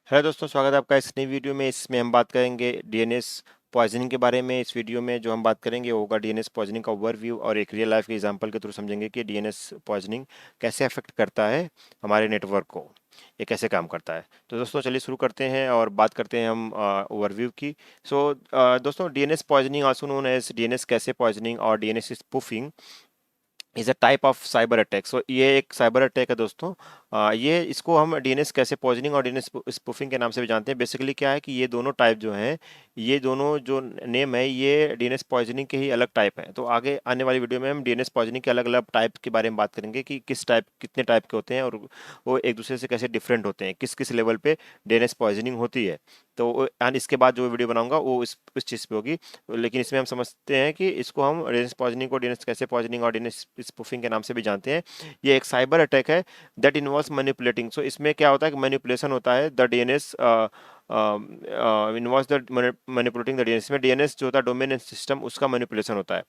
Hello दोस्तों, स्वागत है आपका इस नई वीडियो में। इसमें हम बात करेंगे डीएनएस पॉइजनिंग के बारे में। इस वीडियो में जो हम बात करेंगे वो होगा डीएनएस पॉइजनिंग का ओवरव्यू, और एक रियल लाइफ के एग्जांपल के थ्रू समझेंगे कि डीएनएस पॉइजनिंग कैसे अफेक्ट करता है हमारे नेटवर्क को, ये कैसे काम करता है। तो दोस्तों चलिए शुरू करते हैं और बात करते हैं हम ओवरव्यू की। दोस्तों, DNS poisoning also known as DNS cache poisoning और DNS spoofing is a type of cyber attack. So ये एक साइबर अटैक है दोस्तों। ये इसको हम डीएनएस कैसे पॉइजनिंग और डीएनएस स्पूफिंग के नाम से भी जानते हैं। बेसिकली क्या है कि ये दोनों टाइप जो हैं, ये दोनों जो नेम है, ये डीएनएस पॉइजनिंग के ही अलग टाइप हैं। तो आगे आने वाली वीडियो में हम डीएनएस पॉइजनिंग के अलग अलग टाइप के बारे में बात करेंगे कि किस टाइप कितने टाइप के होते हैं और वो एक दूसरे से कैसे डिफरेंट होते हैं, किस किस लेवल पे डीएनएस पॉइजनिंग होती है। एंड इसके बाद जो वीडियो बनाऊंगा वो इस चीज़ पे होगी। लेकिन इसमें हम समझते हैं कि इसको हम डीएनएस पॉइजनिंग को डीएनएस कैसे पॉइजनिंग और डीएनएस स्पूफिंग के नाम से भी जानते हैं। ये एक साइबर अटैक है दैट इन्वॉल्व्स मैनिपुलेटिंग। सो इसमें क्या होता है कि मैनिपुलेशन होता है। The DNS involves the manipulating the DNS में डीएनएस जो होता है डोमेन एंड सिस्टम, उसका मैनिपुलेशन होता है।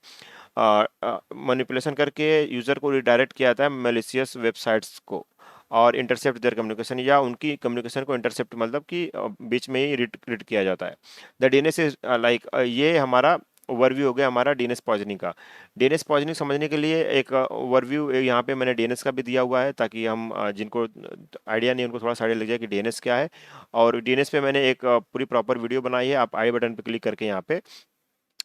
मैनिपुलेशन करके यूजर को रिडायरेक्ट किया जाता है मैलिशियस वेबसाइट्स को, और इंटरसेप्ट देयर कम्युनिकेशन, या उनकी कम्युनिकेशन को इंटरसेप्ट मतलब कि बीच में ही रीड किया जाता है। द डीएनएस इज लाइक, ये हमारा ओवरव्यू हो गया हमारा डीएनएस पॉइजनिंग का। डीएनएस पॉइजनिंग समझने के लिए एक ओवरव्यू यहाँ पे मैंने डीएनएस का भी दिया हुआ है, ताकि हम जिनको आइडिया नहीं उनको थोड़ा सा आइडिया लग जाए कि डीएनएस क्या है। और डीएनएस पे मैंने एक पूरी प्रॉपर वीडियो बनाई है, आप आई बटन पे क्लिक करके यहाँ पे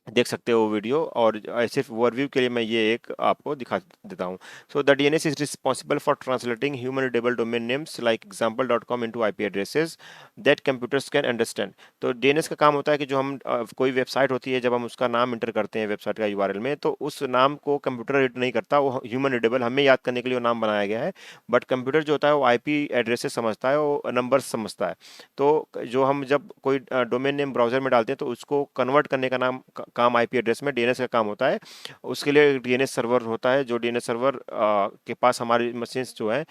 देख सकते हो वो वीडियो। और सिर्फ ओवरव्यू के लिए मैं ये एक आपको दिखा देता हूँ। So the DNS is responsible for translating human readable domain names like एग्जाम्पल.com into IP addresses that computers can understand. तो डीएनएस का काम होता है कि जो हम कोई वेबसाइट होती है, जब हम उसका नाम इंटर करते हैं वेबसाइट का यूआरएल में, तो उस नाम को कंप्यूटर रीड नहीं करता, वो ह्यूमन रीडेबल हमें याद करने के लिए वो नाम बनाया गया है। बट कंप्यूटर जो होता है वो आईपी एड्रेसेस समझता है, वो नंबर्स समझता है। तो जो हम जब कोई डोमेन नेम ब्राउज़र में डालते हैं तो उसको कन्वर्ट करने का काम आईपी एड्रेस में डीएनएस का काम होता है। उसके लिए डीएनएस सर्वर होता है, जो डीएनएस सर्वर के पास हमारी मशीन्स जो है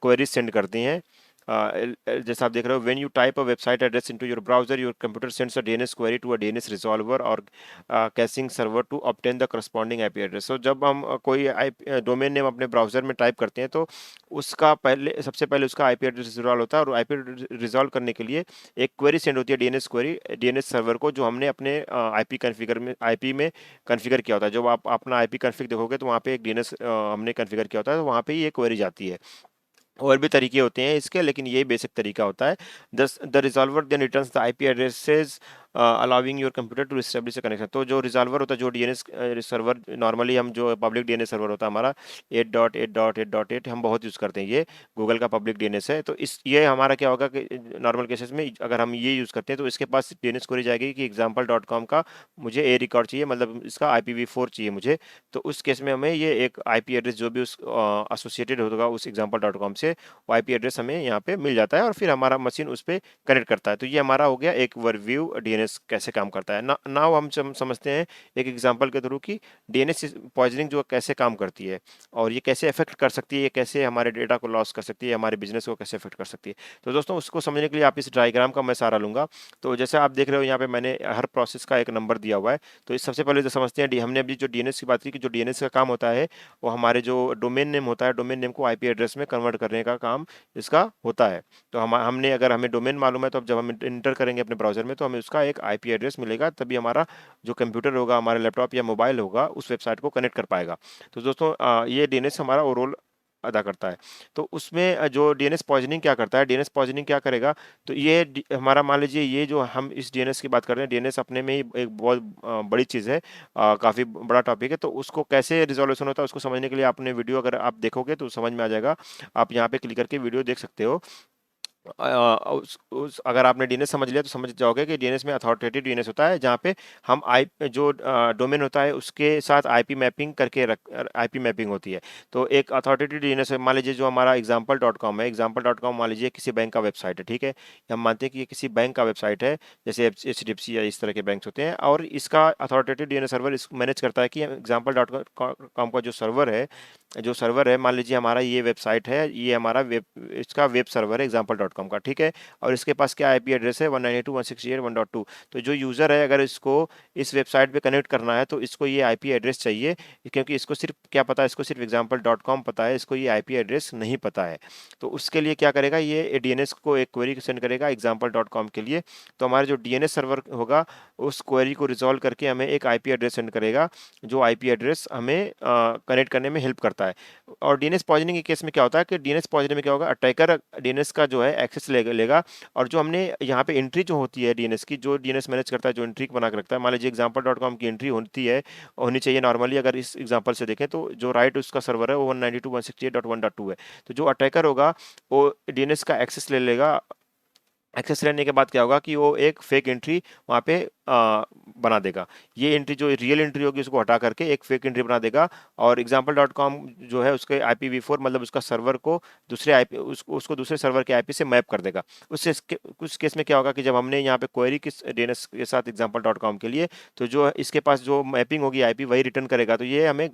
क्वेरीज सेंड करती हैं। जैसा आप देख रहे हो, when you type a website address into your browser, your computer sends a DNS query to a DNS resolver और caching server to obtain the corresponding IP address. So जब हम कोई डोमेन नेम अपने ब्राउज़र में type करते हैं, तो उसका पहले सबसे पहले उसका आईपी एड्रेस रिजॉल्व होता है, और आईपी रिजॉल्व करने के लिए एक क्वेरी सेंड होती है, डीएनएस क्वेरी डीएनएस सर्वर को, जो हमने अपने आईपी में कॉन्फ़िगर किया होता है। जब आप अपना आईपी कॉन्फ़िग देखोगे तो वहाँ पे एक डीएनएस हमने कॉन्फ़िगर किया होता है, तो वहाँ पे ये क्वेरी जाती है। और भी तरीके होते हैं इसके, लेकिन ये बेसिक तरीका होता है। The resolver then returns the IP addresses allowing your computer to establish a connection. तो जो रिजॉल्वर होता है, जो डीएनएस सर्वर नॉर्मली हम जो पब्लिक डीएनएस सर्वर होता है हमारा 8.8.8.8 हम बहुत यूज़ करते हैं, ये गूगल का पब्लिक डीएनएस है। तो इस ये हमारा क्या होगा कि नॉर्मल केसेस में अगर हम ये यूज़ करते हैं, तो इसके पास डीएनएस क्वेरी जाएगी कि एग्जाम्पल.com का मुझे ए रिकॉर्ड चाहिए, मतलब इसका IPv4 चाहिए मुझे। तो उस केस में हमें ये एक आईपी एड्रेस जो भी उस एसोसिएटेड होगा उस एग्जाम्पल.com से, वो आईपी एड्रेस हमें यहाँ पे मिल जाता है, और फिर हमारा मशीन उस पर कनेक्ट करता है। तो ये हमारा हो गया एक ओवरव्यू डीएनएस कैसे काम करता है। नाउ हम समझते हैं एक एग्जांपल के थ्रू कि डीएनएस पॉइजनिंग जो कैसे काम करती है, और ये कैसे अफेक्ट कर सकती है, ये कैसे हमारे डेटा को लॉस कर सकती है, हमारे बिजनेस को कैसे अफेक्ट कर सकती है। तो दोस्तों, उसको समझने के लिए आप इस डायग्राम का मैं सहारा लूंगा। तो जैसे आप देख रहे हो, यहाँ पे मैंने हर प्रोसेस का एक नंबर दिया हुआ है। तो इस सबसे पहले जो समझते हैं, हमने अभी जो डीएनएस की बात की कि जो डीएनएस का काम होता है, वो हमारे जो डोमेन नेम होता है, डोमेन नेम को आईपी एड्रेस में कन्वर्ट करने का काम इसका होता है। तो हमने अगर हमें डोमेन मालूम है, तो अब जब हम इंटर करेंगे अपने ब्राउज़र में, तो हमें उसका एक आईपी एड्रेस मिलेगा, तभी हमारा जो कंप्यूटर होगा, हमारा लैपटॉप या मोबाइल होगा, उस वेबसाइट को कनेक्ट कर पाएगा। तो दोस्तों, ये डीएनएस हमारा वो रोल अदा करता है। तो उसमें जो डीएनएस पॉइजनिंग क्या करता है, डीएनएस पॉइजनिंग क्या करेगा, तो ये हमारा मान लीजिए, ये जो हम इस डीएनएस की बात कर रहे हैं, डीएनएस अपने में ही एक बहुत बड़ी चीज़ है, काफ़ी बड़ा टॉपिक है। तो उसको कैसे रिजोल्यूशन होता है, उसको समझने के लिए आपने वीडियो अगर आप देखोगे तो समझ में आ जाएगा। आप यहाँ पे क्लिक करके वीडियो देख सकते हो। उस अगर आपने डीएनएस समझ लिया तो समझ जाओगे कि डीएनएस में अथॉरिटेटिव डीएनएस होता है, जहाँ पे हम जो डोमेन होता है उसके साथ आईपी मैपिंग करके आईपी मैपिंग होती है। तो एक अथॉरिटेटिव डीएनएस है, मान लीजिए जो हमारा एग्जाम्पल.com है, एग्जाम्पल.com मान लीजिए किसी बैंक का वेबसाइट है, ठीक है। हम मानते हैं कि ये किसी बैंक का वेबसाइट है, जैसे एचडीएफसी या इस तरह के बैंक होते हैं, और इसका अथॉरिटेटिव डीएनएस सर्वर मैनेज करता है कि एग्जाम्पल.com का जो सर्वर है, मान लीजिए हमारा ये वेबसाइट है, ये हमारा वेब इसका वेब सर्वर है एग्जाम्पल.com कॉम का, ठीक है। और इसके पास क्या आईपी एड्रेस है 192.168.1.2। तो जो यूज़र है अगर इसको इस वेबसाइट पे कनेक्ट करना है तो इसको ये आईपी एड्रेस चाहिए, क्योंकि इसको सिर्फ क्या पता है, इसको सिर्फ example.com पता है, इसको ये आईपी एड्रेस नहीं पता है। तो उसके लिए क्या करेगा, ये डीएनएस को एक क्वेरी सेंड करेगा example.com के लिए। तो हमारा जो डीएनएस सर्वर होगा उस क्वेरी को रिजॉल्व करके हमें एक आईपी एड्रेस सेंड करेगा, जो आईपी एड्रेस हमें कनेक्ट करने में हेल्प करता है। और डीएनएस पॉइजनिंग के केस में क्या होता है कि डीएनएस पॉइजनिंग में क्या होगा, अटैकर डीएनएस का जो है एक्सेस लेगा, और जो हमने यहाँ पे एंट्री जो होती है डीएनएस की, जो डीएनएस मैनेज करता है, जो एंट्री बना के रखता है, मान लीजिए example.com की एंट्री होती है, होनी चाहिए नॉर्मली, अगर इस एग्जांपल से देखें तो जो राइट उसका सर्वर है वो 192.168.1.2 है। तो जो अटैकर होगा वो डीएनएस का एक्सेस ले लेगा। एक्सेस लेने के बाद क्या होगा कि वो एक फेक एंट्री वहाँ पे बना देगा। ये एंट्री जो रियल एंट्री होगी उसको हटा करके एक फेक एंट्री बना देगा, और example.com जो है उसके IPv4 मतलब उसका सर्वर को दूसरे आईपी उसको दूसरे सर्वर के आईपी से मैप कर देगा। उस केस में क्या होगा कि जब हमने यहाँ पे क्वेरी किस डीएनएस के साथ example.com के लिए, तो जो इसके पास जो मैपिंग होगी आईपी वही रिटर्न करेगा, तो ये हमें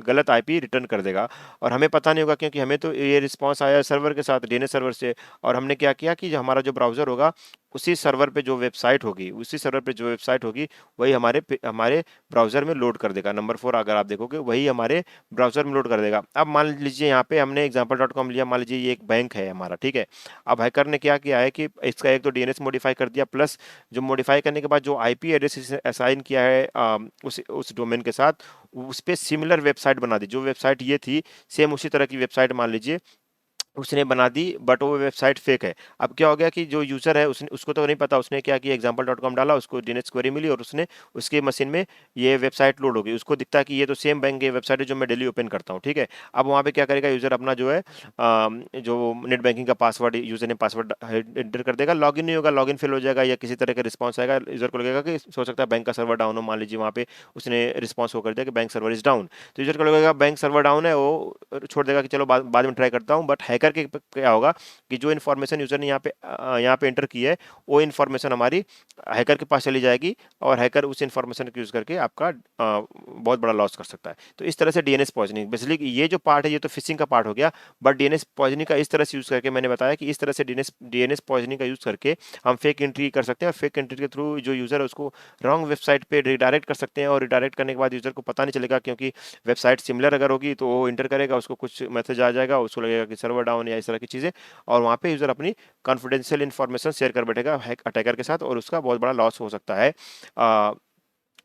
गलत आईपी रिटर्न कर देगा। और हमें पता नहीं होगा क्योंकि हमें तो ये रिस्पॉन्स आया सर्वर के साथ, डीएनएस सर्वर से, और हमने क्या किया कि हमारा जो ब्राउज़र होगा उसी सर्वर पे जो वेबसाइट होगी, वही हमारे ब्राउज़र में लोड कर देगा। नंबर 4 अगर आप देखोगे वही हमारे ब्राउज़र में लोड कर देगा। अब मान लीजिए यहाँ पे हमने example.com लिया, मान लीजिए ये एक बैंक है हमारा, ठीक है। अब हैकर ने क्या किया है कि इसका एक तो डीएनएस मॉडिफाई कर दिया, प्लस जो मॉडिफाई करने के बाद जो आईपी एड्रेस इसे असाइन किया है उस डोमेन के साथ, उस पे सिमिलर वेबसाइट बना दी। जो वेबसाइट ये थी सेम उसी तरह की वेबसाइट मान लीजिए उसने बना दी, बट वो वेबसाइट फेक है। अब क्या हो गया कि जो यूज़र है उसने उसको तो नहीं पता, उसने क्या किया example.com डाला, उसको डीएनएस क्वेरी मिली और उसने उसके मशीन में ये वेबसाइट लोड हो गई। उसको दिखता है कि ये तो सेम बैंक की वेबसाइट है जो मैं डेली ओपन करता हूँ, ठीक है। अब वहाँ पे क्या करेगा यूज़र, अपना जो है जो नेट बैंकिंग का पासवर्ड, यूज़र ने पासवर्ड एंटर कर देगा, लॉगिन नहीं होगा, लॉगिन फेल हो जाएगा या किसी तरह का रिस्पॉन्स आएगा। यूज़र को लगेगा कि हो सकता है बैंक का सर्वर डाउन हो, मान लीजिए वहाँ पे उसने रिस्पॉन्स हो कर दिया कि बैंक सर्वर इज डाउन, तो यूज़र को लगेगा बैंक सर्वर डाउन है, वो छोड़ देगा कि चलो बाद में ट्राई करता हूँ। बट हैकर के क्या होगा कि जो इन्फॉर्मेशन यूजर ने यहाँ पे एंटर की है वो इन्फॉर्मेशन हमारी हैकर के पास चली जाएगी, और हैकर उस इन्फॉर्मेशन को यूज करके आपका बहुत बड़ा लॉस कर सकता है। तो इस तरह से डीएनएस पॉइजनिंग, बेसिकली ये जो पार्ट है ये तो फिशिंग का पार्ट हो गया, बट डीएनएस पॉइजनिंग का इस तरह से यूज करके मैंने बताया कि इस तरह से डीएनएस पॉइजनिंग का यूज करके हम फेक एंट्री कर सकते हैं, और फेक एंट्री के थ्रू जो यूजर है उसको रॉन्ग वेबसाइट पे रिडायरेक्ट कर सकते हैं, और रिडायरेक्ट करने के बाद यूजर को पता नहीं चलेगा, क्योंकि वेबसाइट सिमिलर अगर होगी तो वो इंटर करेगा, उसको कुछ मैसेज आ जाएगा, उसको लगेगा कि सर्वर डाउन या इस तरह की चीज़ें, और वहाँ पे यूज़र अपनी कॉन्फिडेंशियल इन्फॉर्मेशन शेयर कर बैठेगा हैक अटैकर के साथ, और उसका बहुत बड़ा लॉस हो सकता है।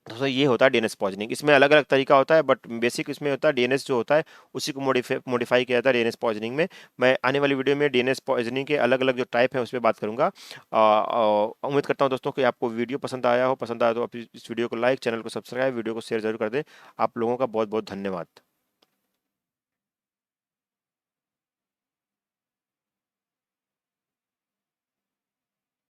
दोस्तों ये होता है डीएनएस पॉइजनिंग। इसमें अलग अलग तरीका होता है, बट बेसिक इसमें होता है डीएनएस जो होता है उसी को मॉडिफाई किया जाता है डीएनएस पॉइजनिंग में। मैं आने वाली वीडियो में डीएनएस पॉइजनिंग के अलग अलग जो टाइप है उस पर बात करूंगा। उम्मीद करता हूँ दोस्तों कि आपको वीडियो पसंद आया हो। पसंद आया तो आप इस वीडियो को लाइक, चैनल को सब्सक्राइब, वीडियो को शेयर जरूर कर दें। आप लोगों का बहुत बहुत धन्यवाद।